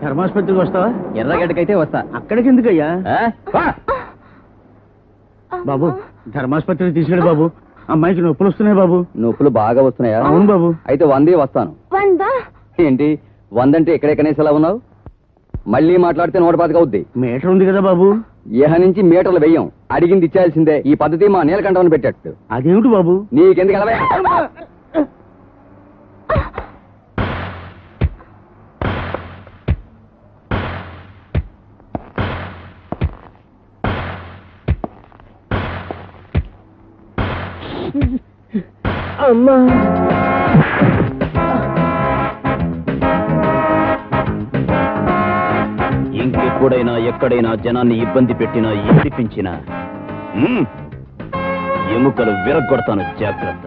ధర్మాసుపత్రికి వస్తావా? ఎర్రగడ్డకైతే వస్తా. అక్కడికి ఎందుకయ్యా? బాబు ధర్మాసుపత్రికి తీసుకెళ్ళి బాబు. అమ్మాయికి నొప్పులు వస్తున్నాయి బాబు. నొప్పులు బాగా వస్తున్నాయా? అవును బాబు. అయితే 100 వస్తాను. ఏంటి 100 అంటే ఇక్కడే కనీసలా ఉన్నావు? మళ్ళీ మాట్లాడితే 110 అవుద్ది. మీటర్ ఉంది కదా బాబు. ఇహ నుంచి మీటర్లు వెయ్యం, అడిగింది ఇచ్చేయాల్సిందే. ఈ పద్ధతి మా నీలకంఠమని పెట్టాడు. అదేమిటి బాబు? నీకెందుకు ఎలా? అమ్మా ఇంకెప్పుడైనా ఎక్కడైనా జనాన్ని ఇబ్బంది పెట్టినా ఏడిపించినా ఎముకలు విరగొడతాను, జాగ్రత్త.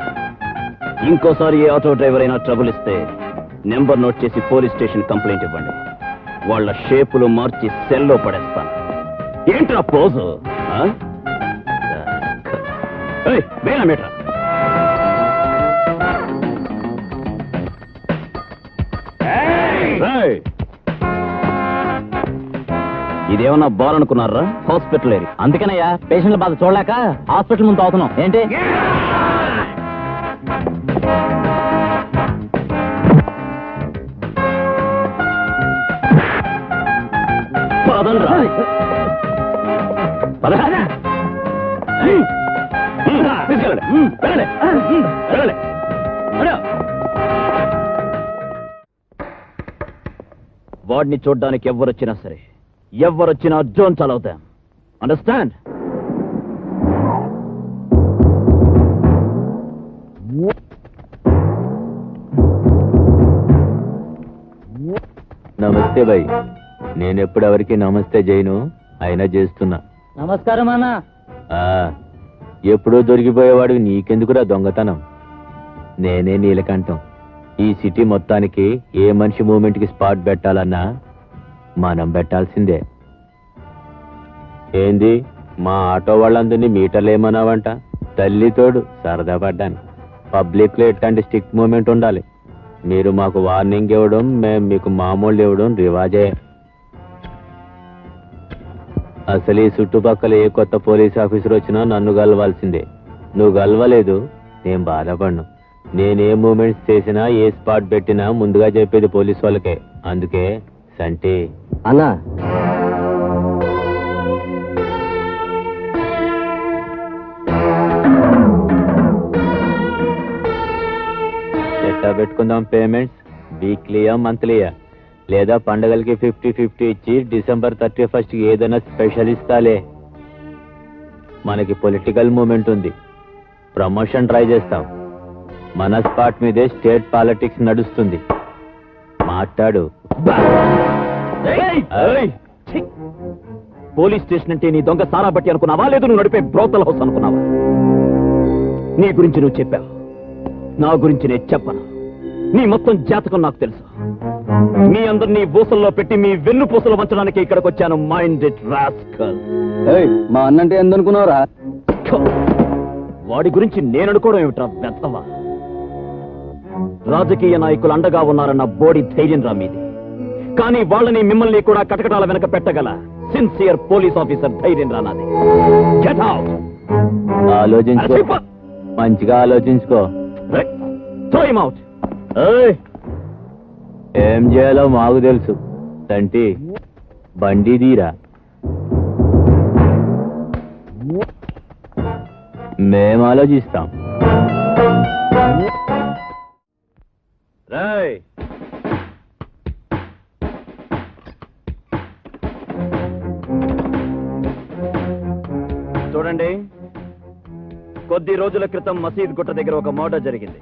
ఇంకోసారి ఏ ఆటో డ్రైవర్ అయినా ట్రబుల్ ఇస్తే నెంబర్ నోట్ చేసి పోలీస్ స్టేషన్ కంప్లైంట్ ఇవ్వండి. వాళ్ళ షేపులు మార్చి సెల్లో పడేస్తాను. ఏంట్రా పోజు? వేనా మీట్రా. ఇదేమన్నా బాల్ అనుకున్నారా? హాస్పిటల్ ఏరి. అందుకనయ్యా పేషెంట్ల బాధ చూడలేక హాస్పిటల్ ముందు అవుతున్నాం. ఏంటి వాడిని చూడ్డానికి ఎవరొచ్చినా సరే, ఎవరొచ్చినా జోన్ చలవుతాం. అండర్స్టాండ్? నమస్తే భయ్. నేనెప్పుడు ఎవరికి నమస్తే చేయను, అయినా చేస్తున్నా. నమస్కారం అన్న. ఎప్పుడో దొరికిపోయేవాడు నీకెందుకురా దొంగతనం? నేనే నీలకంఠం. ఈ సిటీ మొత్తానికి ఏ మనిషి మూమెంట్ కి స్పాట్ పెట్టాలన్నా మనం పెట్టాల్సిందే. ఏంది మా ఆటో వాళ్ళందరినీ మీటర్లు ఏమన్నావంట? తల్లి తోడు సరదా పడ్డాను. పబ్లిక్ లో ఎట్లాంటి స్టిక్ మూమెంట్ ఉండాలి. మీరు మాకు వార్నింగ్ ఇవ్వడం, మేము మీకు మామూలు ఇవ్వడం రివాజే. అసలు ఈ చుట్టుపక్కల ఏ కొత్త పోలీస్ ఆఫీసర్ వచ్చినా నన్ను గెలవాల్సిందే. నువ్వు గెలవలేదు, నేను బాధపడను. నేనే మూమెంట్స్ చేసినా, ఏ స్పాట్ పెట్టినా ముందుగా చెప్పేది పోలీస్ వాళ్ళకే. అందుకే సంటి అన్నా, ఎట్టా పెట్టుకుందాం పేమెంట్స్? వీక్లీయా, మంత్లీయా? లేదా పండగలకి 50-50 ఇచ్చి December 31st ఏదైనా స్పెషల్ ఇస్తాలే. మనకి పొలిటికల్ మూమెంట్ ఉంది, ప్రమోషన్ ట్రై చేస్తాం. మన స్పాట్ మీదే స్టేట్ పాలిటిక్స్ నడుస్తుంది. మాట్లాడు. పోలీస్ స్టేషన్ అంటే నీ దొంగ సారా బట్టి అనుకున్నావా, లేదు నువ్వు నడిపే బ్రోతల్ హౌస్ అనుకున్నావా? నీ గురించి నువ్వు చెప్పావు, నా గురించి నేను చెప్పను. నీ మొత్తం జాతకం నాకు తెలుసు. మీ అందరినీ బూసల్లో పెట్టి మీ వెన్ను పూసలు వంచడానికి ఇక్కడికి వచ్చాను. Minded rascal. మా అన్నంటే ఎందనుకున్నావురా? వాడి గురించి నేను అనుకోవడం ఏమిట్రా వెత్తవా? రాజకీయ నాయకులు అండగా ఉన్నారన్న బోడి ధైర్యం రా మీది. కానీ వాళ్ళని మిమ్మల్ని కూడా కటకటాల వెనక పెట్టగల సిన్సియర్ పోలీస్ ఆఫీసర్ ధైర్యం రా నాది. Get out. ఆలోచించుకో, మంచిగా ఆలోచించుకో. Throw him out. ఏం చేయాలో మాకు తెలుసు. తంటి బండి దీరా, మేం ఆలోచిస్తాం. రేయ్, చూడండి, కొద్ది రోజుల క్రితం మసీద్ గుట్ట దగ్గర ఒక మర్డర్ జరిగింది.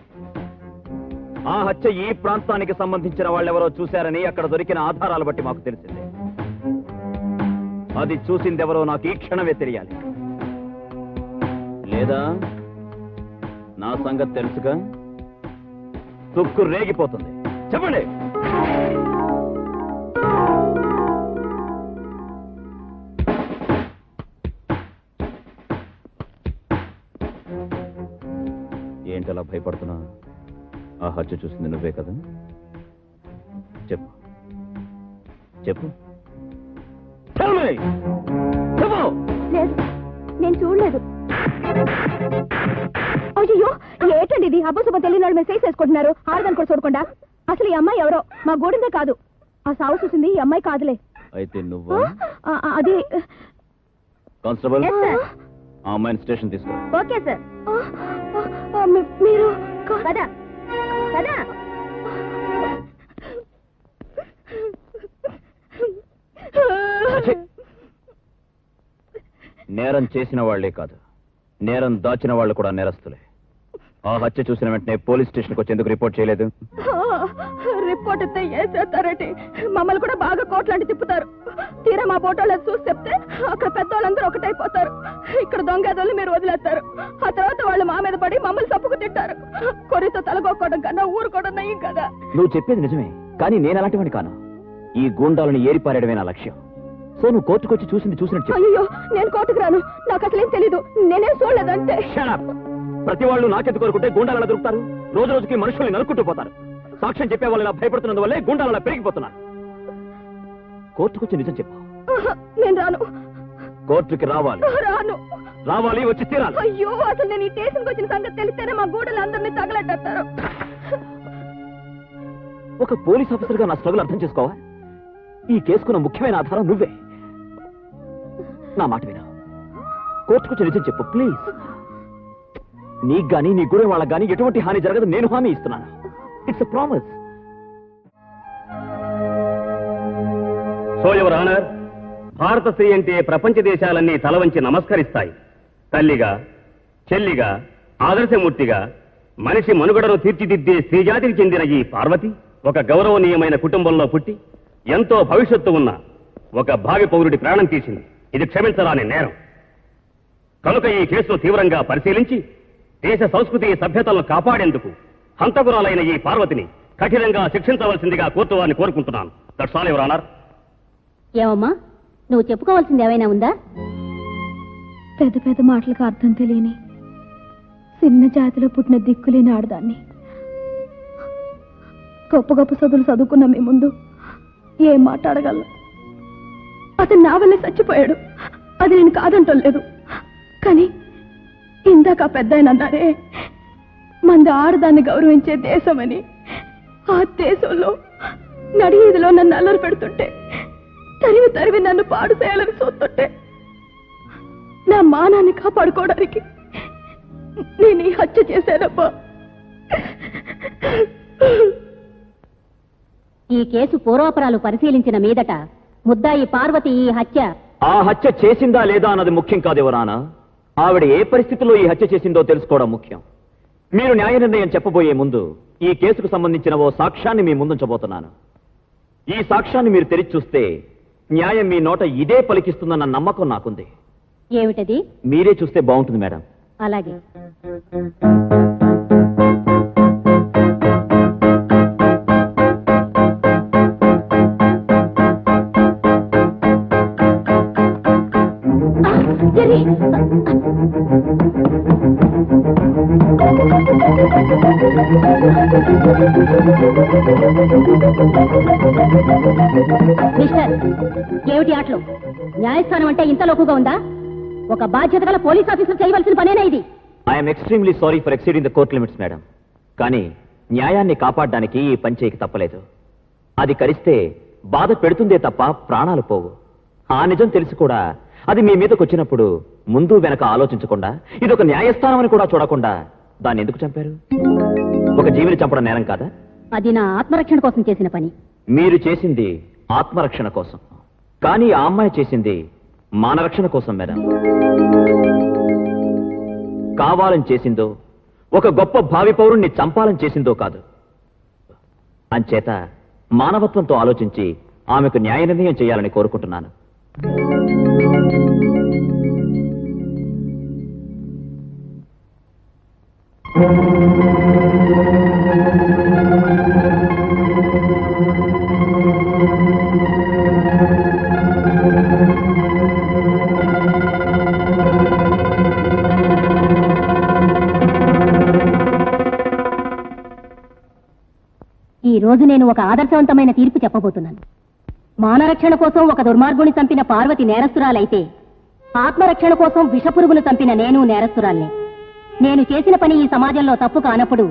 ఆ హత్య ఈ ప్రాంతానికి సంబంధించిన వాళ్ళెవరో చూశారని అక్కడ దొరికిన ఆధారాలు బట్టి మాకు తెలిసింది. అది చూసిందెవరో నాకు ఈ క్షణమే తెలియాలి. లేదా నా సంగతి తెలుసుగా, తుక్కు రేగిపోతుంది. చెప్పండి. ఏంటలా భయపడుతున్నా? ఆ హత్య చూసింది నువ్వే కదా? చెప్పు చెప్పు. Tell me. చెప్పు. లేదు, నేను చూడలేదు. అయ్యో, ఏటండి ఇది? అబ్బసుబ్బ తెలియని వాళ్ళు మెసేజ్ చేసుకుంటున్నారు. ఆడదాన్ని కూడా చూడకుండా. అసలు ఈ అమ్మాయి ఎవరో మా గూడిందే కాదు. ఆ సాగు చూసింది ఈ అమ్మాయి కాదులే. అయితే నువ్వు అది కానిస్టేబుల్ Yes, sir. ఆ అమ్మాయిని స్టేషన్ తీసుకో. Okay sir. మీరు కదా కదా నేరం చేసిన వాళ్లే కాదు, నేరం దాచిన వాళ్ళు కూడా నేరస్తులే. ఆ హత్య చూసిన వెంటనే పోలీస్ స్టేషన్కి వచ్చి ఎందుకు రిపోర్ట్ చేయలేదు? రిపోర్ట్ ఇస్తే ఏం చేస్తారంటే మమ్మల్ని కూడా బాగా కోట్లాంటి తిప్పుతారు. తీరా మా ఫోటోలను చూసి చెప్తే అక్కడ పెద్దవాళ్ళందరూ ఒకటైపోతారు. ఇక్కడ దొంగదోళ్ళు మీరు వదిలేస్తారు. ఆ తర్వాత వాళ్ళు మా మీద పడి మమ్మల్ని తప్పుకు తింటారు. కొరితో తలగొక్కడం కన్నా ఊరుకోవడం నయ్యం కదా. నువ్వు చెప్పేది నిజమే, కానీ నేను అలాంటివని కాను. ఈ గూండాలను ఏరిపారేయడమే నా లక్ష్యం. సో నువ్వు కోర్టుకొచ్చి చూసినట్టు చెప్పు. అయ్యో, నేను కోర్టుకు రాను. నాకు అసలేం తెలీదు. నేనేం చూడలేదంటే. Shut up. ప్రతి వాళ్ళు నాకెందుకు కోరుకుంటే గూండాలు అలా దొరుకుతారు. రోజు రోజుకి మనుషుల్ని నరుక్కుంటూ పోతారు. సాక్ష్యం చెప్పే వాళ్ళు ఇలా భయపడుతున్నందువల్లే గూండాలు అలా పెరిగిపోతున్నారు. కోర్టుకొచ్చి నిజం చెప్పు. నేను రాను. కోర్టుకి రావాలి. రాను. రావాలి, వచ్చి తీరాలి. అయ్యో, అసలు నేను ఈ స్టేషన్కి వచ్చిన సంగతి తెలిస్తేనే మా గూడలు అందరినీ తగలట్టేస్తారు. ఒక పోలీస్ ఆఫీసర్ గా నా స్ట్రగుల్ అర్థం చేసుకోవా? ఈ కేసుకున్న ముఖ్యమైన ఆధారం నువ్వే. నా మాట వినా, కోర్టుకొచ్చి నిజం చెప్పు ప్లీజ్. నీకు గానీ నీ గురి వాళ్ళకి గానీ ఎటువంటి హాని జరగదు, నేను హామీ ఇస్తున్నాను. It's a promise. So your honour, భారత స్త్రీ అంటే ప్రపంచ దేశాలన్నీ తల వంచి నమస్కరిస్తాయి. తల్లిగా, చెల్లిగా, ఆదర్శమూర్తిగా మనిషి మనుగడను తీర్చిదిద్దే స్త్రీజాతికి చెందిన ఈ పార్వతి ఒక గౌరవనీయమైన కుటుంబంలో పుట్టి ఎంతో భవిష్యత్తు ఉన్న ఒక భావి పౌరుడి ప్రాణం తీసింది. ఇది క్షమించరాని నేరం. కనుక ఈ కేసును తీవ్రంగా పరిశీలించి దేశ సంస్కృతి సభ్యతలను కాపాడేందుకు హంతకురాలైన ఈ పార్వతిని కఠినంగా శిక్షించవలసిందిగా కోర్టు వారిని కోరుకుంటున్నాను. That's all your honour. ఏమమ్మా, నువ్వు చెప్పుకోవాల్సింది ఏమైనా ఉందా? పెద్ద పెద్ద మాటలకు అర్థం తెలియని చిన్న జాతిలో పుట్టిన దిక్కులేని ఆడదాన్ని. గొప్ప గొప్ప చదువులు చదువుకున్న మీ ముందు ఏం మాట్లాడగలను? అతను నా వల్లే చచ్చిపోయాడు, అది నేను కాదంటం లేదు. కానీ ఇందాక పెద్ద ఆయన అన్నారే, మంది ఆడదాన్ని గౌరవించే దేశమని. ఆ దేశంలో నడివీధిలో నన్ను అల్లరి పెడుతుంటే, తరివి తరివి నన్ను పాడు చేయాలని చూస్తుంటే, నా మానాన్ని కాపాడుకోవడానికి నేను ఈ హత్య చేశానబ్బా. ఈ కేసు పూర్వాపరాలు పరిశీలించిన మీదట ముద్దాయి పార్వతి ఈ హత్య ఆ హత్య చేసిందా లేదా అన్నది ముఖ్యం కాదు ఎవరానా. ఆవిడ ఏ పరిస్థితిలో ఈ హత్య చేసిందో తెలుసుకోవడం ముఖ్యం. మీరు న్యాయ నిర్ణయం చెప్పబోయే ముందు ఈ కేసుకు సంబంధించిన ఓ సాక్ష్యాన్ని మీ ముందుంచబోతున్నాను. ఈ సాక్ష్యాన్ని మీరు తెరిచి చూస్తే న్యాయం మీ నోట ఇదే పలికిస్తుందన్న నమ్మకం నాకుంది. ఏమిటది? మీరే చూస్తే బాగుంటుంది మేడం. అలాగే. మిస్టర్, ఏమిటి ఆటలు? న్యాయస్థానం అంటే ఇంత లోకుగా ఉందా? ఒక బాధ్యత గల పోలీస్ ఆఫీసర్ చేయవలసిన పనేనా ఇది? I'm extremely sorry for exceeding the court limits madam. కానీ న్యాయాన్ని కాపాడడానికి ఈ పని చేయక తప్పలేదు. అది కరిస్తే బాధ పెడుతుందే తప్ప ప్రాణాలు పోవు. ఆ నిజం తెలిసి కూడా అది మీ మీదకి వచ్చినప్పుడు ముందు వెనక ఆలోచించకుండా, ఇదొక న్యాయస్థానం అని కూడా చూడకుండా దాన్ని ఎందుకు చంపారు? ఒక జీవిని చంపడం నేరం కాదా? అది నా ఆత్మరక్షణ కోసం చేసిన పని. మీరు చేసింది ఆత్మరక్షణ కోసం, కానీ ఆ అమ్మాయి చేసింది మానరక్షణ కోసం మేడం. కావాలని చేసిందో, ఒక గొప్ప భావి పౌరుణ్ణి చంపాలని చేసిందో కాదు. అంచేత మానవత్వంతో ఆలోచించి ఆమెకు న్యాయ నిర్ణయం చేయాలని కోరుకుంటున్నాను. ఈ రోజు నేను ఒక ఆదర్శవంతమైన తీర్పు చెప్పబోతున్నాను. మానరక్షణ కోసం ఒక దుర్మార్గుని చంపిన పార్వతి నేరస్తురాలైతే ఆత్మరక్షణ కోసం విషపురుగును చంపిన నేను నేరస్తురాల్ని. నేను చేసిన పని ఈ సమాజంలో తప్పు కానప్పుడు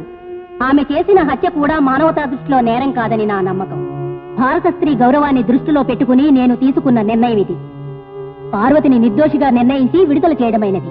ఆమె చేసిన హత్య కూడా మానవతా దృష్టిలో నేరం కాదని నా నమ్మకం. భారత స్త్రీ గౌరవాన్ని దృష్టిలో పెట్టుకుని నేను తీసుకున్న నిర్ణయం ఇది. పార్వతిని నిర్దోషిగా నిర్ణయించి విడుదల చేయడమైనది.